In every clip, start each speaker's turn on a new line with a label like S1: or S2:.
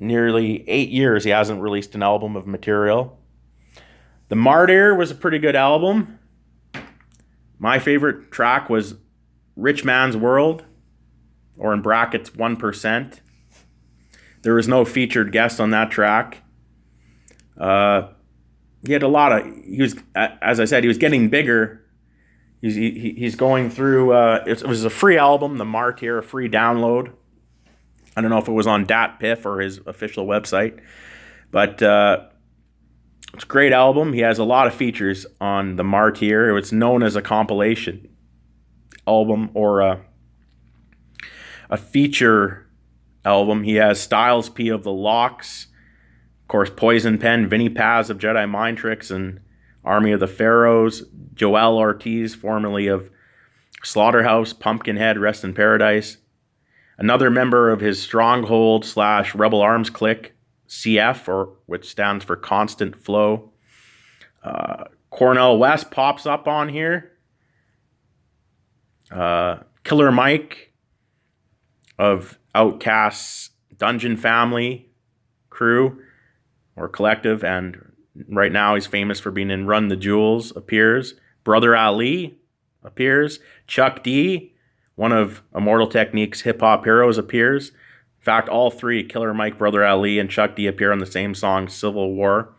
S1: nearly 8 years he hasn't released an album of material. The Martyr was a pretty good album. My favorite track was Rich Man's World, or in brackets 1%. There was no featured guest on that track. He had a lot of. He was, as I said, he was getting bigger. He's going through. It was a free album, the Martyr, a free download. I don't know if it was on DatPiff or his official website, but it's a great album. He has a lot of features on the Martyr. It's known as a compilation album or a feature album. He has Styles P of the Locks, of course, Poison Pen, Vinnie Paz of Jedi Mind Tricks and Army of the Pharaohs, Joel Ortiz, formerly of Slaughterhouse, Pumpkinhead, Rest in Paradise, another member of his Stronghold / Rebel Arms clique, CF, or which stands for Constant Flow. Cornel West pops up on here. Killer Mike of Outkast's Dungeon Family crew or collective, and right now he's famous for being in Run the Jewels, appears. Brother Ali appears. Chuck D, one of Immortal Technique's hip-hop heroes, appears. In fact, all three, Killer Mike, Brother Ali, and Chuck D, appear on the same song, Civil War.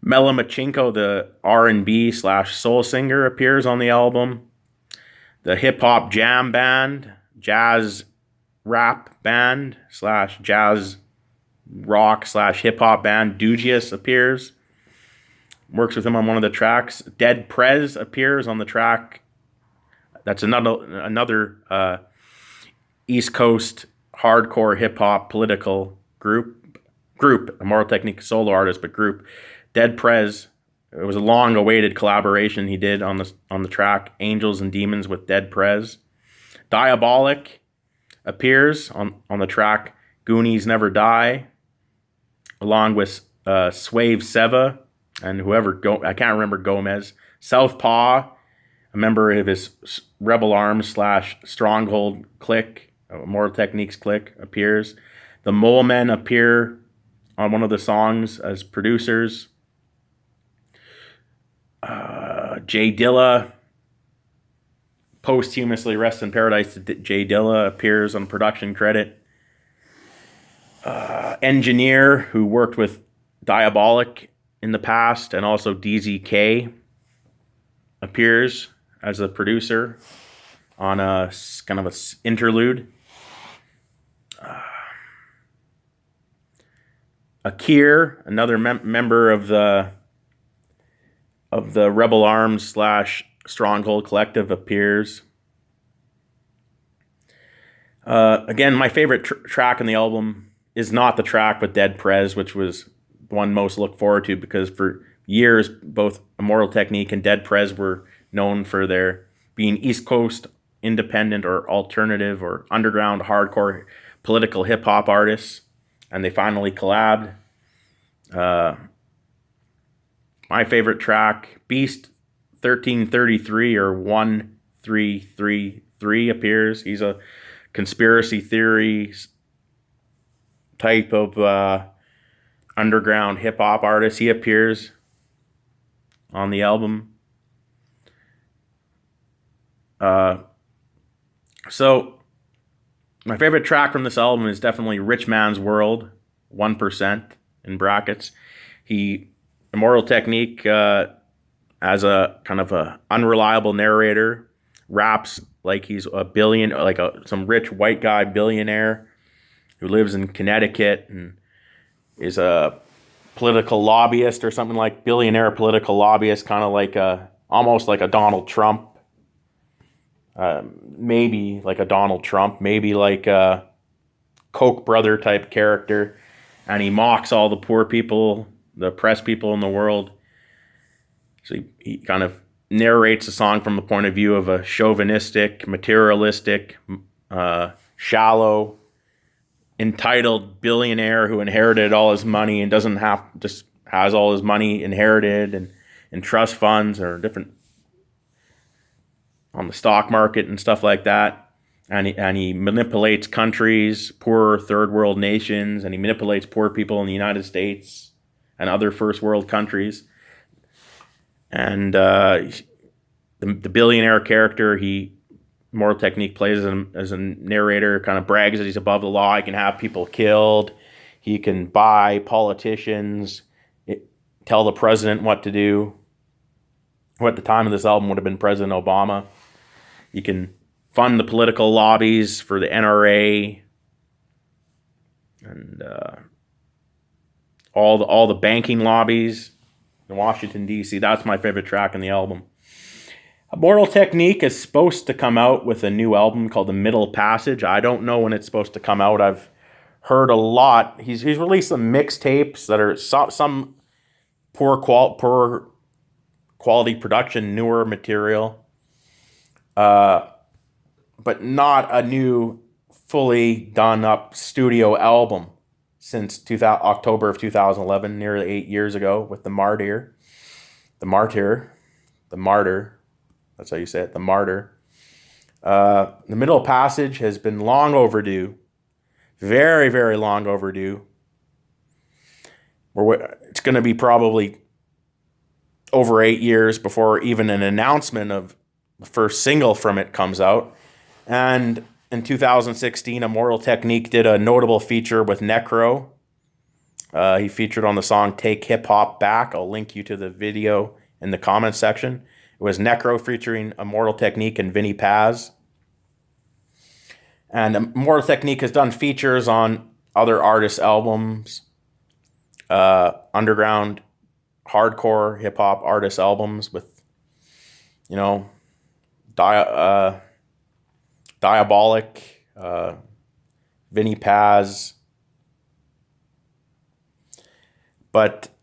S1: Mela Machinko, the R&B / soul singer, appears on the album. The hip-hop jam band, jazz rap band / jazz rock / hip-hop band, Dugius, appears. Works with him on one of the tracks. Dead Prez appears on the track. That's another East Coast hardcore hip-hop political group, Immortal Technique solo artist, but group. Dead Prez. It was a long-awaited collaboration he did on the track Angels and Demons with Dead Prez. Diabolic appears on the track Goonies Never Die, along with Swave Seva and I can't remember Gomez. Southpaw, a member of his Rebel Arms / Stronghold clique, Immortal Techniques clique, appears. The Mole Men appear on one of the songs as producers. Jay Dilla, posthumously Rest in Paradise to Jay Dilla, appears on production credit. Engineer, who worked with Diabolic in the past, and also DZK, appears as a producer on a kind of a interlude. Akir, another member of the Rebel Arms / Stronghold collective, appears. Again, my favorite track in the album is not the track with Dead Prez, which was the one most looked forward to, because for years both Immortal Technique and Dead Prez were known for their being East Coast independent or alternative or underground hardcore political hip-hop artists, and they finally collabed. My favorite track, Beast 1333 or 1333, appears. He's a conspiracy theory type of underground hip-hop artist. He appears on the album. So my favorite track from this album is definitely Rich Man's World, 1%, in brackets. Immortal Technique, as a kind of a unreliable narrator, raps like he's a some rich white guy billionaire who lives in Connecticut and is a political lobbyist or something, like billionaire political lobbyist, kind of like almost like a Donald Trump. Maybe like a Donald Trump, maybe like a Koch brother type character, and he mocks all the poor people, the oppressed people in the world. So he kind of narrates a song from the point of view of a chauvinistic, materialistic, shallow, entitled billionaire who inherited all his money and has all his money inherited and in trust funds or different on the stock market and stuff like that. and he manipulates countries, poor third world nations, and he manipulates poor people in the United States and other first world countries. And the billionaire character, Immortal Technique plays as a narrator, kind of brags that he's above the law. He can have people killed. He can buy politicians, tell the president what to do. Who at the time of this album would have been President Obama. You can fund the political lobbies for the NRA and all the banking lobbies in Washington, D.C. That's my favorite track in the album. Immortal Technique is supposed to come out with a new album called The Middle Passage. I don't know when it's supposed to come out. I've heard a lot. He's released some mixtapes that are some poor quality production, newer material, but not a new, fully done up studio album since October of 2011, nearly 8 years ago, with the Martyr. That's how you say it, the Martyr. The Middle Passage has been long overdue. Very, very long overdue. It's going to be probably over 8 years before even an announcement of the first single from it comes out. And in 2016, Immortal Technique did a notable feature with Necro. He featured on the song Take Hip Hop Back. I'll link you to the video in the comments section. It was Necro featuring Immortal Technique and Vinny Paz. And Immortal Technique has done features on other artists' albums, underground, hardcore, hip-hop artists' albums with, Diabolic, Vinny Paz,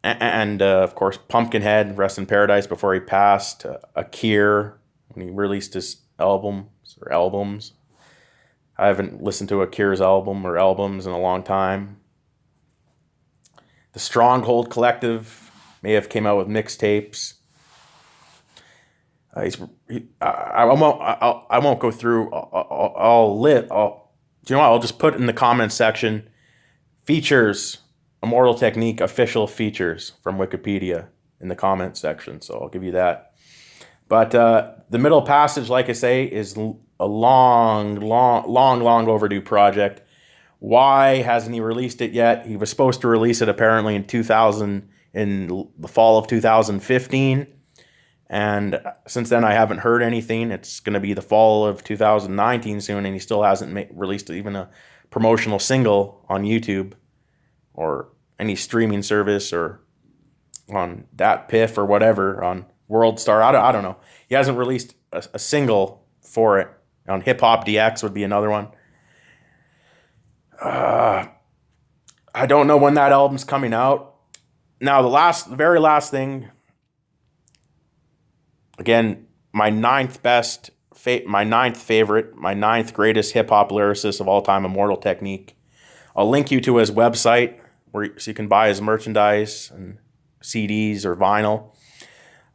S1: and of course Pumpkinhead, Rest in Paradise before he passed, Akir when he released his albums. I haven't listened to Akir's albums in a long time. The Stronghold Collective may have came out with mixtapes. I won't go through. I'll just put in the comments section features, Immortal Technique official features from Wikipedia in the comments section. So I'll give you that. But The Middle Passage, like I say, is a long overdue project. Why hasn't he released it yet? He was supposed to release it apparently in the fall of 2015. And since then, I haven't heard anything. It's going to be the fall of 2019 soon, and he still hasn't released even a promotional single on YouTube or any streaming service or on DatPiff or whatever, on WorldStar. I don't know. He hasn't released a single for it. On Hip Hop DX would be another one. I don't know when that album's coming out. Now, the very last thing. Again, my ninth favorite, my ninth greatest hip-hop lyricist of all time, Immortal Technique. I'll link you to his website so you can buy his merchandise and CDs or vinyl.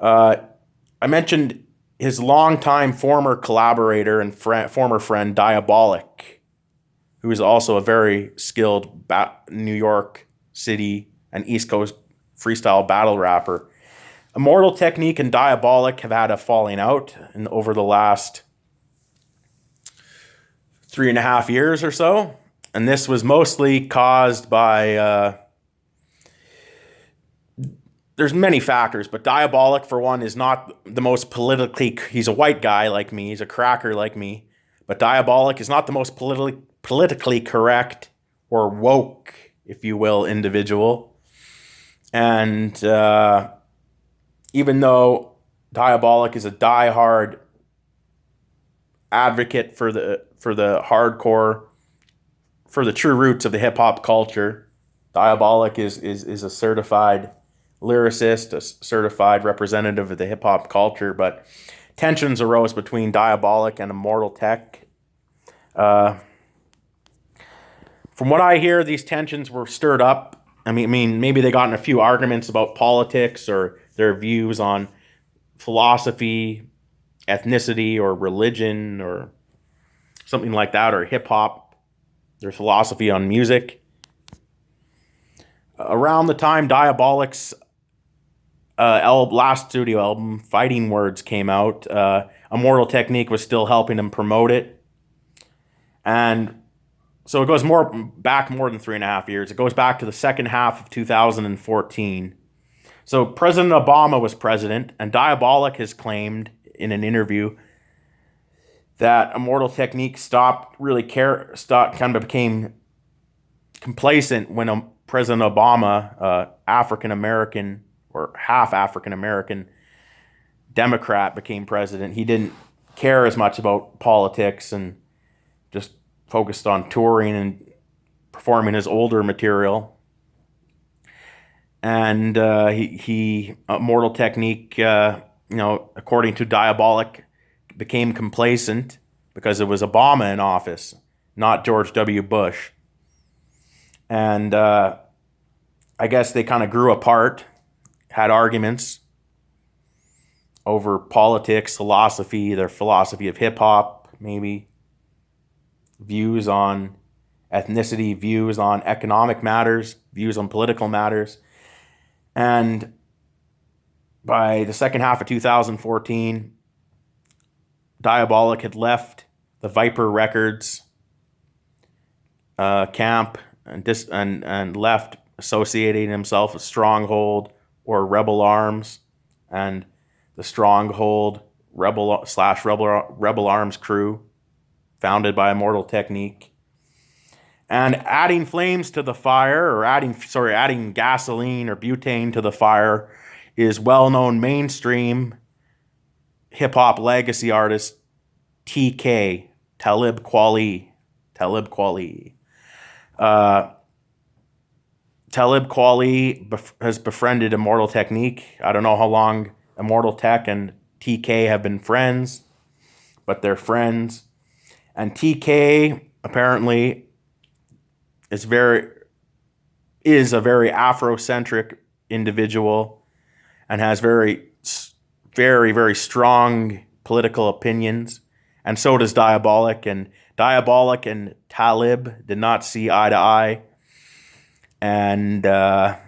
S1: I mentioned his longtime former collaborator and former friend, Diabolic, who is also a very skilled New York City and East Coast freestyle battle rapper. Immortal Technique and Diabolic have had a falling out over the last 3.5 years or so. And this was mostly caused by, there's many factors, but Diabolic, for one, is not the most he's a white guy like me, he's a cracker like me, but Diabolic is not the most politically correct or woke, if you will, individual. And, even though Diabolic is a diehard advocate for the hardcore, for the true roots of the hip hop culture, Diabolic is a certified lyricist, a certified representative of the hip hop culture. But tensions arose between Diabolic and Immortal Tech. From what I hear, these tensions were stirred up. I mean, maybe they got in a few arguments about politics or their views on philosophy, ethnicity, or religion, or something like that, or hip hop, their philosophy on music. Around the time Diabolic's last studio album, Fighting Words, came out, Immortal Technique was still helping him promote it. And so it goes more than 3.5 years. It goes back to the second half of 2014. So President Obama was president, and Diabolic has claimed in an interview that Immortal Technique became complacent when President Obama, African American or half African American Democrat, became president. He didn't care as much about politics and just focused on touring and performing his older material. And Immortal Technique, according to Diabolic, became complacent because it was Obama in office, not George W. Bush. And I guess they kind of grew apart, had arguments over politics, philosophy, their philosophy of hip-hop, maybe, views on ethnicity, views on economic matters, views on political matters. And by the second half of 2014, Diabolic had left the Viper Records camp and left associating himself with Stronghold or Rebel Arms, and the Stronghold Rebel Arms crew, founded by Immortal Technique. And adding flames to the fire, or adding gasoline or butane to the fire, is well-known mainstream hip-hop legacy artist TK, Talib Kweli. Talib Kweli has befriended Immortal Technique. I don't know how long Immortal Tech and TK have been friends, but they're friends. And TK apparently is a very Afrocentric individual and has very, very, very strong political opinions. And so does Diabolic. And Diabolic and Talib did not see eye to eye. And they're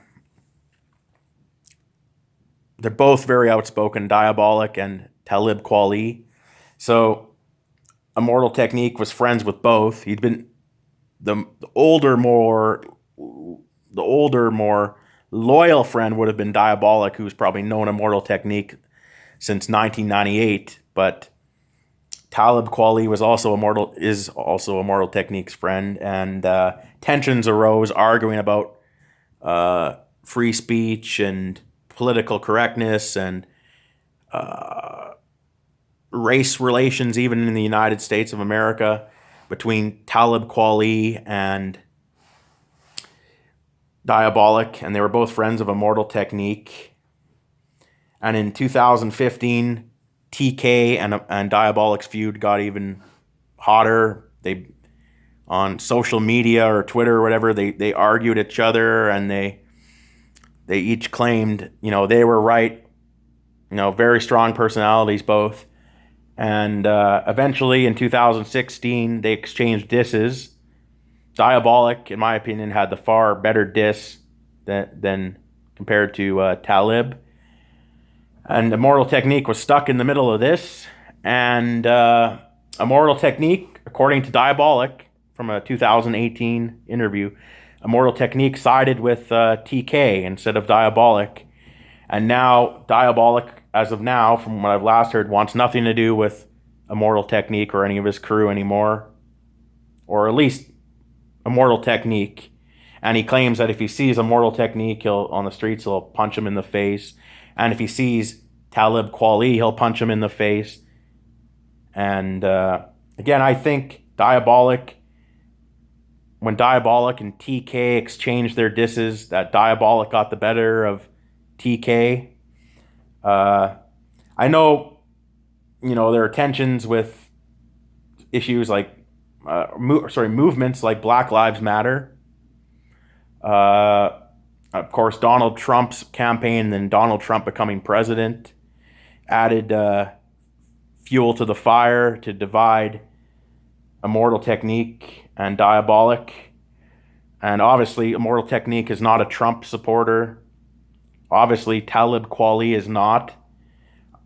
S1: both very outspoken, Diabolic and Talib Kweli. So Immortal Technique was friends with both. He'd been the older, more loyal friend would have been Diabolic, who's probably known Immortal Technique since 1998. But Talib Kweli is also Immortal Technique's friend, and tensions arose arguing about free speech and political correctness and race relations, even in the United States of America, between Talib Kweli and Diabolic, and they were both friends of Immortal Technique. And in 2015, TK and Diabolic's feud got even hotter. They, on social media or Twitter or whatever, they argued each other, and they each claimed, they were right. Very strong personalities both. And eventually in 2016, they exchanged disses. Diabolic, in my opinion, had the far better diss than compared to Talib. And Immortal Technique was stuck in the middle of this. And Immortal Technique, according to Diabolic, from a 2018 interview, Immortal Technique sided with TK instead of Diabolic. And now Diabolic, as of now, from what I've last heard, wants nothing to do with Immortal Technique or any of his crew anymore. Or at least Immortal Technique. And he claims that if he sees Immortal Technique on the streets, he'll punch him in the face. And if he sees Talib Kweli, he'll punch him in the face. And again, I think when Diabolic and TK exchanged their disses, that Diabolic got the better of TK. I know, there are tensions with issues like, movements like Black Lives Matter. Of course, Donald Trump's campaign and Donald Trump becoming president added fuel to the fire to divide Immortal Technique and Diabolic. And obviously, Immortal Technique is not a Trump supporter. Obviously, Talib Kweli is not.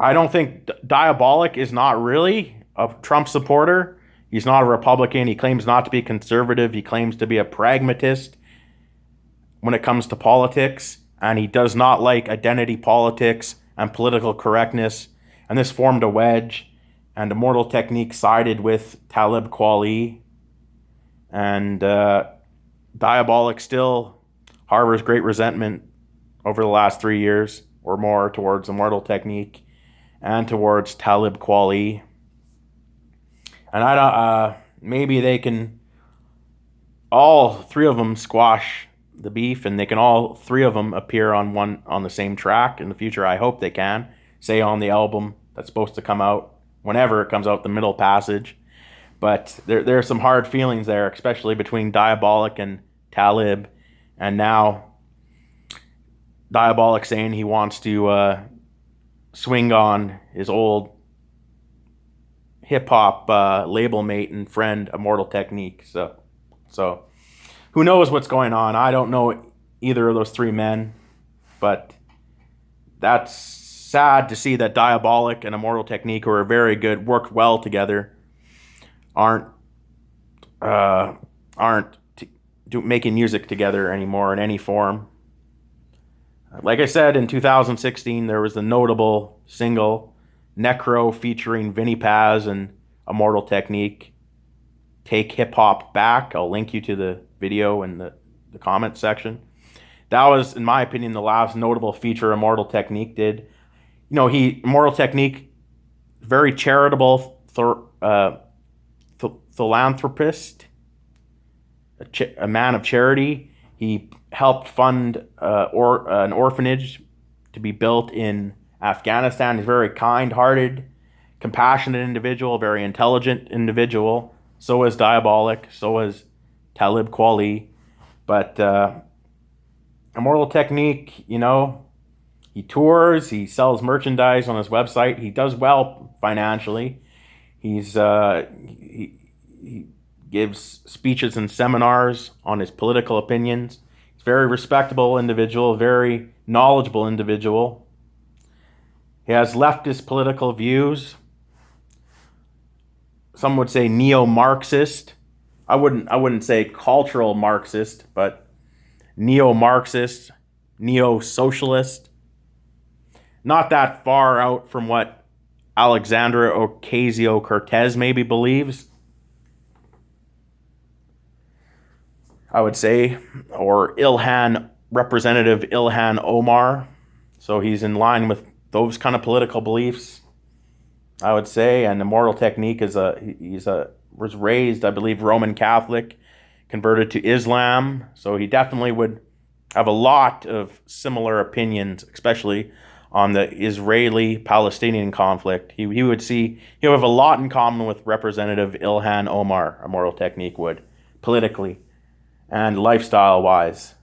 S1: I don't think Diabolic is not really a Trump supporter. He's not a Republican. He claims not to be conservative. He claims to be a pragmatist when it comes to politics. And he does not like identity politics and political correctness. And this formed a wedge. And Immortal Technique sided with Talib Kweli. And Diabolic still harbors great resentment over the last 3 years or more towards Immortal Technique and towards Talib Kweli. And I don't. Maybe they can all three of them squash the beef, and they can all three of them appear on the same track in the future. I hope they can. Say on the album that's supposed to come out whenever it comes out, the Middle Passage. But there are some hard feelings there, especially between Diabolic and Talib. And now Diabolic saying he wants to swing on his old hip-hop label mate and friend, Immortal Technique. So who knows what's going on? I don't know either of those three men. But that's sad to see that Diabolic and Immortal Technique, who are very good, worked well together, aren't making music together anymore in any form. Like I said, in 2016, there was the notable single Necro featuring Vinnie Paz and Immortal Technique, Take Hip Hop Back. I'll link you to the video in the comment section. That was, in my opinion, the last notable feature Immortal Technique did. You know, Immortal Technique, very charitable philanthropist, a man of charity. He helped fund an orphanage to be built in Afghanistan. He's a very kind-hearted, compassionate individual, very intelligent individual. So is Diabolic. So is Talib Kweli. But Immortal Technique, you know, he tours, he sells merchandise on his website. He does well financially. He gives speeches and seminars on his political opinions. He's a very respectable individual, very knowledgeable individual. He has leftist political views. Some would say neo-Marxist. I wouldn't say cultural Marxist, but neo-Marxist, neo-socialist. Not that far out from what Alexandra Ocasio-Cortez maybe believes, I would say, or Representative Ilhan Omar. So he's in line with those kind of political beliefs, I would say. And Immortal Technique was raised, I believe, Roman Catholic, converted to Islam. So he definitely would have a lot of similar opinions, especially on the Israeli-Palestinian conflict. He'll have a lot in common with Representative Ilhan Omar, Immortal Technique would, politically and lifestyle-wise.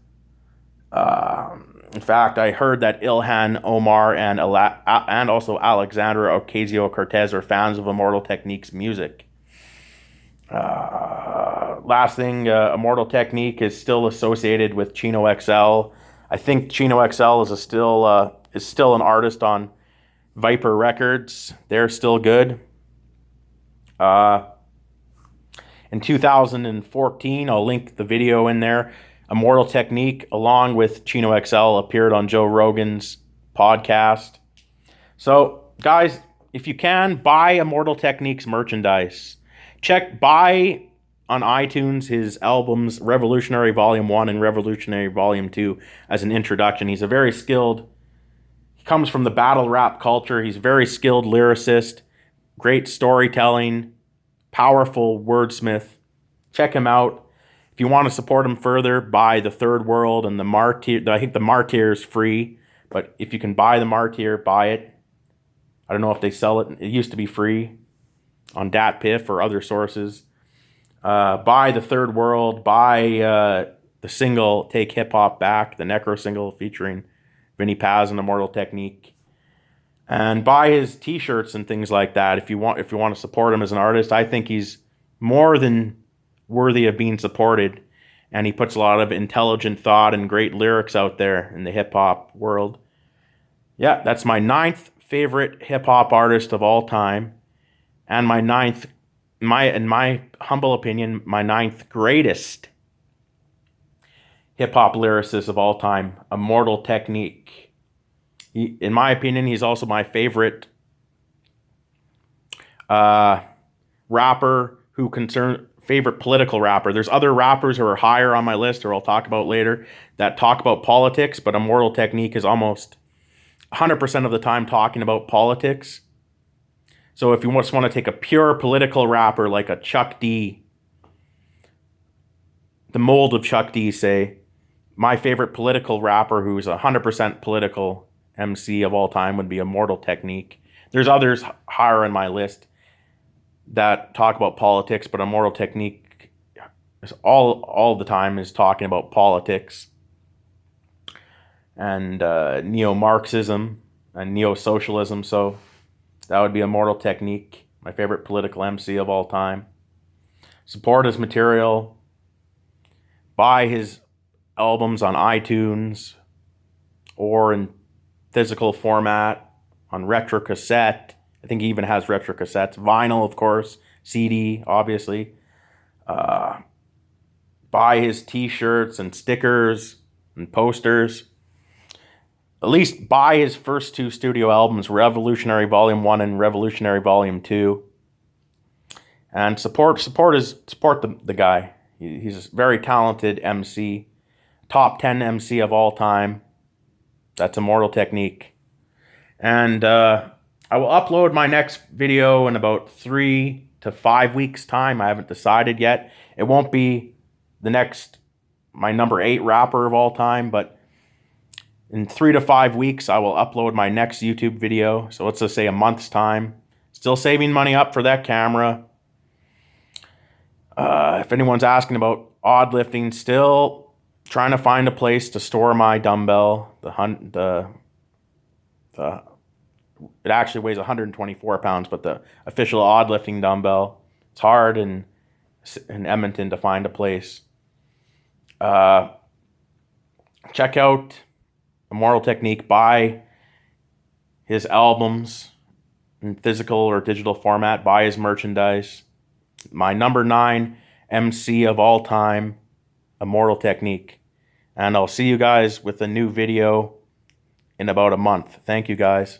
S1: In fact, I heard that Ilhan Omar and also Alexandra Ocasio-Cortez are fans of Immortal Technique's music. Last thing, Immortal Technique is still associated with Chino XL. I think Chino XL is still an artist on Viper Records. They're still good. In 2014, I'll link the video in there. Immortal Technique, along with Chino XL, appeared on Joe Rogan's podcast. So, guys, if you can, buy Immortal Technique's merchandise. Buy on iTunes his albums Revolutionary Volume 1 and Revolutionary Volume 2 as an introduction. He comes from the battle rap culture. He's a very skilled lyricist, great storytelling, powerful wordsmith. Check him out. If you want to support him further, buy The Third World and the Martyr. I think the Martyr is free, but if you can buy the Martyr, buy it. I don't know if they sell it. It used to be free on DatPiff or other sources. Buy The Third World. Buy the single Take Hip Hop Back, the Necro single featuring Vinnie Paz and Immortal Technique. And buy his t-shirts and things like that if you want to support him as an artist. I think he's more than worthy of being supported. And he puts a lot of intelligent thought and great lyrics out there in the hip-hop world. Yeah, that's my 9th favorite hip-hop artist of all time. And my 9th, in my humble opinion, my 9th greatest hip-hop lyricist of all time, Immortal Technique. In my opinion, he's also my favorite rapper favorite political rapper. There's other rappers who are higher on my list, or I'll talk about later, that talk about politics, but Immortal Technique is almost 100% of the time talking about politics. So if you just want to take a pure political rapper like a Chuck D, the mold of Chuck D, say, my favorite political rapper who's 100% political MC of all time would be Immortal Technique. There's others higher on my list that talk about politics, but Immortal Technique is all the time is talking about politics and neo-Marxism and neo-socialism. So that would be Immortal Technique, my favorite political MC of all time. Support his material. Buy his albums on iTunes or in physical format on retro cassette. I think he even has retro cassettes. Vinyl, of course. CD, obviously. Buy his t-shirts and stickers and posters. At least buy his first 2 studio albums, Revolutionary Volume 1 and Revolutionary Volume 2. And support the guy. He's a very talented MC. Top 10 MC of all time. That's Immortal Technique. And I will upload my next video in about 3 to 5 weeks' time. I haven't decided yet. It won't be my number 8 rapper of all time, but in 3 to 5 weeks, I will upload my next YouTube video. So let's just say a month's time. Still saving money up for that camera. If anyone's asking about odd lifting, still trying to find a place to store my dumbbell. It actually weighs 124 pounds, but the official odd lifting dumbbell. It's hard in Edmonton to find a place. Check out Immortal Technique. Buy his albums in physical or digital format. Buy his merchandise. My number 9 MC of all time, Immortal Technique. And I'll see you guys with a new video in about a month. Thank you, guys.